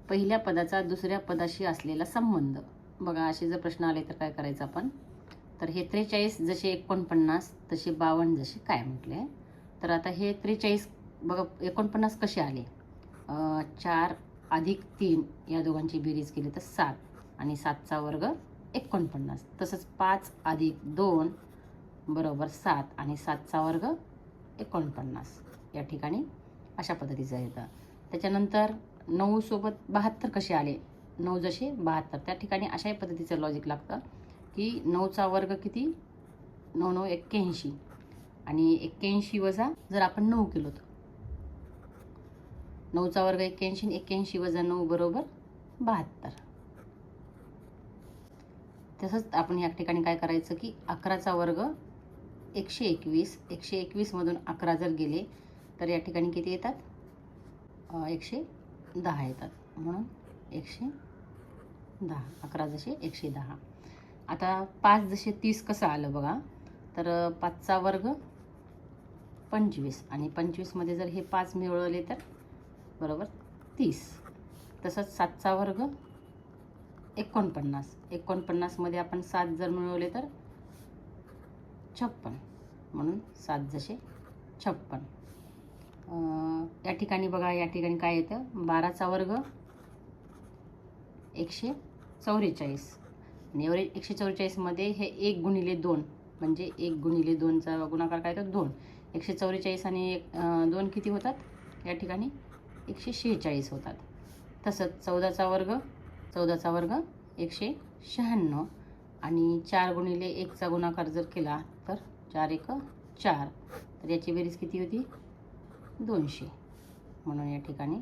पहिल्या पदाचा दुसऱ्या पदाशी असलेला संबंध. बघा असे जर प्रश्न आले तर काय करायचं आपण. तर हे 43 जसे 49 तसे 52 जसे काय म्हटले. तर आता हे 43 बघा 49 कसे आले. 4 अधिक 3 या दोघांची बेरीज केली तर 7 आणि 7चा वर्ग 49. तसंच 5 अधिक 2 बरोबर 7 आणि 7चा वर्ग 49. या ठिकाणी अशा पद्धतीचं येतं. त्याच्यानंतर 9 सोबत 72 कसे आले. 9 जसे 72 त्या ठिकाणी अशाही पद्धतीचं लॉजिक लागतं की 9चा वर्ग किती. 9 9 81 आणि 81 वजा जर आपण 9 केलो तर 9चा वर्ग 81 81 वजा 9 बरोबर 72. तसंच आपण या ठिकाणी काय करायचं की 11चा वर्ग 121 121 मधून 11 जर गेले तर या ठिकाणी किती येतात. 110 येतात. म्हणून 110 11 जसे 110. आता 5 जसे 30 कसं आलं बघा. तर 5चा वर्ग 25 आणि 25 मध्ये जर हे 5 मिळवले तर बरोबर 30. तसंच 7चा वर्ग 49 49 मध्ये आपण 7 जर मिळवले तर 56. म्हणून 7 जसे 56. या ठिकाणी बघा या ठिकाणी काय येतं. 12चा वर्ग 144 आणि 144 मध्ये हे 1 गुणिले 2 म्हणजे 1 गुणिले 2चा गुणाकार काय तर 2. 144 आणि 2 किती होतात या ठिकाणी 146 होतात. तसंच 14चा वर्ग 196 आणि 4 गुणिले 1चा गुणाकार जर केला तर 4 1 4. तर याची बेरीज किती होती 200. म्हणून या ठिकाणी